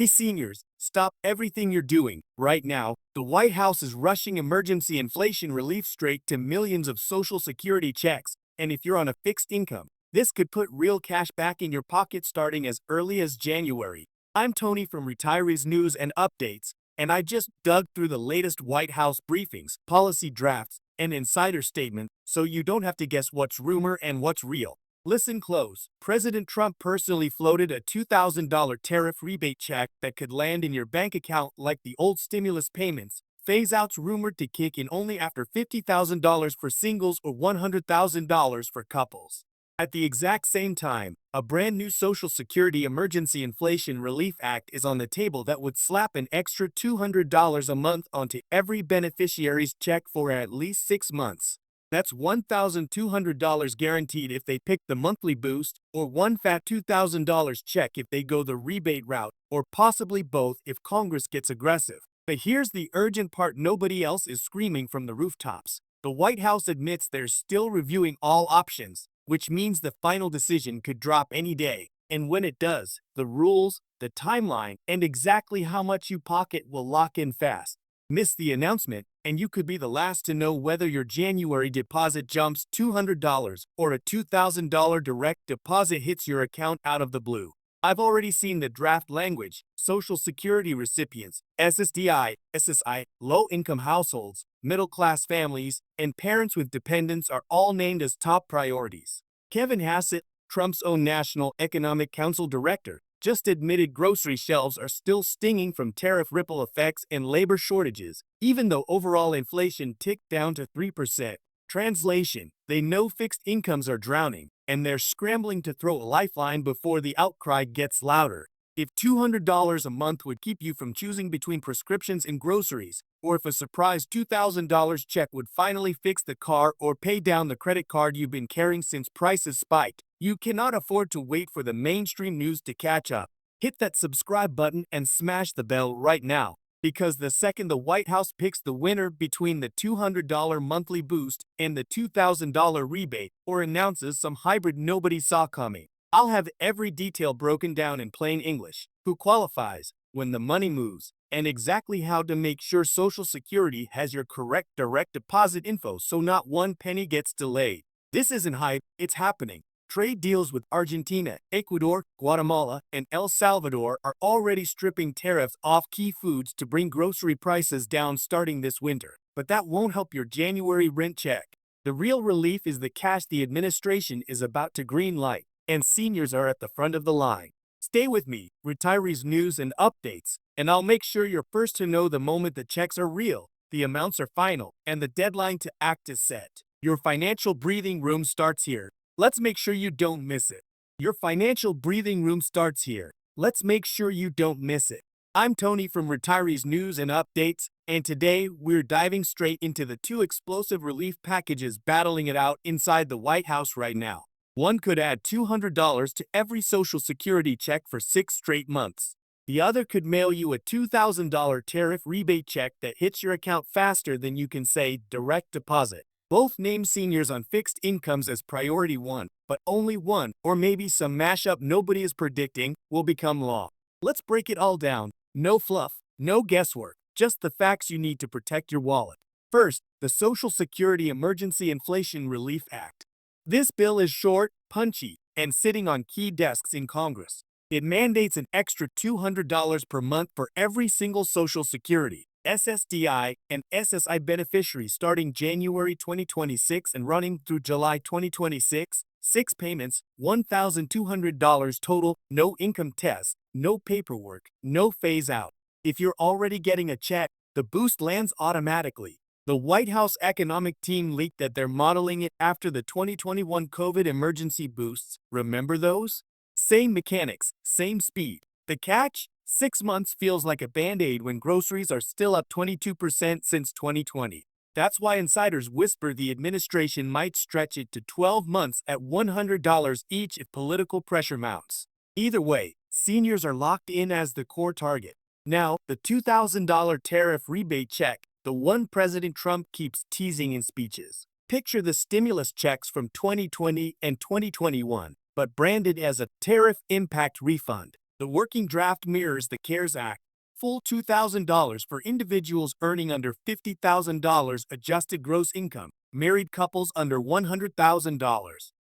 Hey seniors, stop everything you're doing. Right now, the White House is rushing emergency inflation relief straight to millions of Social Security checks. And if you're on a fixed income, this could put real cash back in your pocket starting as early as January. I'm Tony from Retirees News and Updates, and I just dug through the latest White House briefings, policy drafts, and insider statements so you don't have to guess what's rumor and what's real. Listen close. President Trump personally floated a $2,000 tariff rebate check that could land in your bank account like the old stimulus payments. Phase-outs rumored to kick in only after $50,000 for singles or $100,000 for couples. At the exact same time, a brand new Social Security Emergency Inflation Relief Act is on the table that would slap an extra $200 a month onto every beneficiary's check for at least 6 months. That's $1,200 guaranteed if they pick the monthly boost, or one fat $2,000 check if they go the rebate route, or possibly both if Congress gets aggressive. But here's the urgent part nobody else is screaming from the rooftops. The White House admits they're still reviewing all options, which means the final decision could drop any day. And when it does, the rules, the timeline, and exactly how much you pocket will lock in fast. Miss the announcement, and you could be the last to know whether your January deposit jumps $200 or a $2,000 direct deposit hits your account out of the blue. I've already seen the draft language. Social Security recipients, SSDI, SSI, low-income households, middle-class families, and parents with dependents are all named as top priorities. Kevin Hassett, Trump's own National Economic Council director, just admitted grocery shelves are still stinging from tariff ripple effects and labor shortages, even though overall inflation ticked down to 3%. Translation: they know fixed incomes are drowning, and they're scrambling to throw a lifeline before the outcry gets louder. If $200 a month would keep you from choosing between prescriptions and groceries, or if a surprise $2,000 check would finally fix the car or pay down the credit card you've been carrying since prices spiked, you cannot afford to wait for the mainstream news to catch up. Hit that subscribe button and smash the bell right now, because the second the White House picks the winner between the $200 monthly boost and the $2,000 rebate, or announces some hybrid nobody saw coming, I'll have every detail broken down in plain English: who qualifies, when the money moves, and exactly how to make sure Social Security has your correct direct deposit info so not one penny gets delayed. This isn't hype, it's happening. Trade deals with Argentina, Ecuador, Guatemala, and El Salvador are already stripping tariffs off key foods to bring grocery prices down starting this winter. But that won't help your January rent check. The real relief is the cash the administration is about to greenlight, and seniors are at the front of the line. Stay with me, Retirees News and Updates, and I'll make sure you're first to know the moment the checks are real, the amounts are final, and the deadline to act is set. Your financial breathing room starts here. Let's make sure you don't miss it. Your financial breathing room starts here. Let's make sure you don't miss it. I'm Tony from Retirees News and Updates, and today we're diving straight into the two explosive relief packages battling it out inside the White House right now. One could add $200 to every Social Security check for 6 straight months. The other could mail you a $2,000 tariff rebate check that hits your account faster than you can say direct deposit. Both name seniors on fixed incomes as priority one, but only one, or maybe some mashup nobody is predicting, will become law. Let's break it all down. No fluff, no guesswork, just the facts you need to protect your wallet. First, the Social Security Emergency Inflation Relief Act. This bill is short, punchy, and sitting on key desks in Congress. It mandates an extra $200 per month for every single Social Security, SSDI, and SSI beneficiary starting January 2026 and running through July 2026. 6 payments, $1,200 total, no income test, no paperwork, no phase out. If you're already getting a check, the boost lands automatically. The White House economic team leaked that they're modeling it after the 2021 COVID emergency boosts. Remember those? Same mechanics, same speed. The catch? 6 months feels like a band-aid when groceries are still up 22% since 2020. That's why insiders whisper the administration might stretch it to 12 months at $100 each if political pressure mounts. Either way, seniors are locked in as the core target. Now, the $2,000 tariff rebate check, the one President Trump keeps teasing in speeches. Picture the stimulus checks from 2020 and 2021, but branded as a tariff impact refund. The working draft mirrors the CARES Act. Full $2,000 for individuals earning under $50,000 adjusted gross income, married couples under $100,000.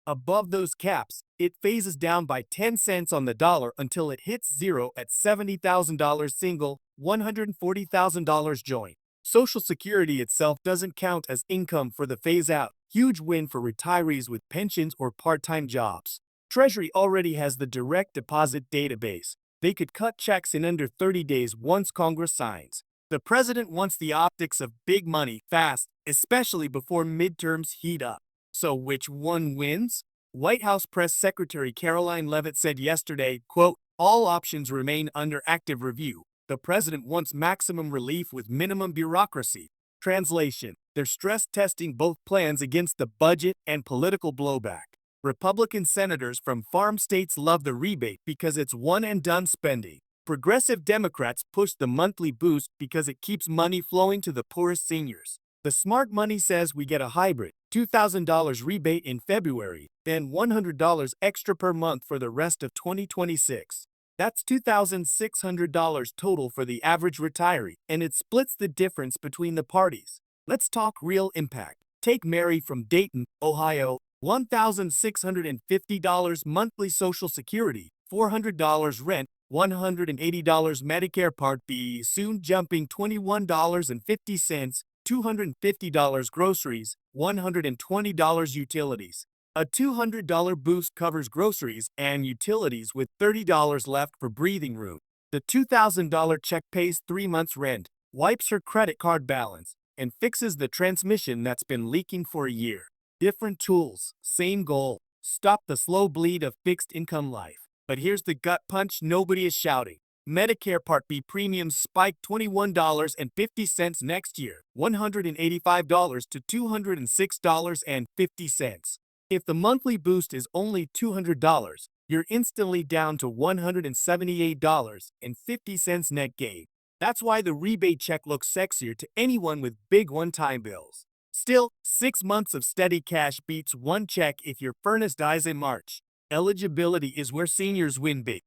Above those caps, it phases down by 10 cents on the dollar until it hits zero at $70,000 single, $140,000 joint. Social Security itself doesn't count as income for the phase-out. Huge win for retirees with pensions or part-time jobs. Treasury already has the direct deposit database. They could cut checks in under 30 days once Congress signs. The president wants the optics of big money fast, especially before midterms heat up. So which one wins? White House Press Secretary Caroline Leavitt said yesterday, quote, "All options remain under active review. The president wants maximum relief with minimum bureaucracy." Translation: they're stress testing both plans against the budget and political blowback. Republican senators from farm states love the rebate because it's one-and-done spending. Progressive Democrats push the monthly boost because it keeps money flowing to the poorest seniors. The smart money says we get a hybrid, $2,000 rebate in February, then $100 extra per month for the rest of 2026. That's $2,600 total for the average retiree, and it splits the difference between the parties. Let's talk real impact. Take Mary from Dayton, Ohio. $1,650 monthly Social Security, $400 rent, $180 Medicare Part B, soon jumping $21.50, $250 groceries, $120 utilities. A $200 boost covers groceries and utilities with $30 left for breathing room. The $2,000 check pays 3 months' rent, wipes her credit card balance, and fixes the transmission that's been leaking for a year. Different tools, same goal. Stop the slow bleed of fixed income life. But here's the gut punch nobody is shouting. Medicare Part B premiums spike $21.50 next year, $185 to $206.50. If the monthly boost is only $200, you're instantly down to $178.50 net gain. That's why the rebate check looks sexier to anyone with big one-time bills. Still, 6 months of steady cash beats one check if your furnace dies in March. Eligibility is where seniors win big.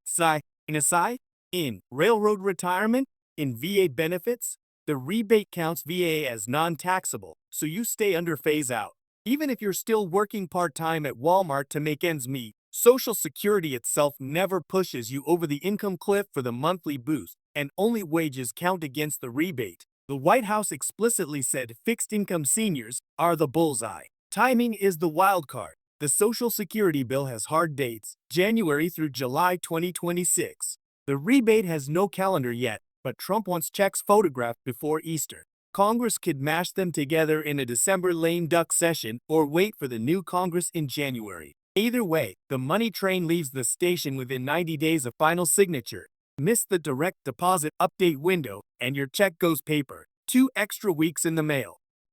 In railroad retirement, in VA benefits, the rebate counts VA as non-taxable, so you stay under phase-out. Even if you're still working part-time at Walmart to make ends meet, Social Security itself never pushes you over the income cliff for the monthly boost, and only wages count against the rebate. The White House explicitly said fixed-income seniors are the bullseye. Timing is the wild card. The Social Security bill has hard dates, January through July 2026. The rebate has no calendar yet, but Trump wants checks photographed before Easter. Congress could mash them together in a December lame duck session or wait for the new Congress in January. Either way, the money train leaves the station within 90 days of final signature. Miss the direct deposit update window, and your check goes paper. 2 extra weeks in the mail.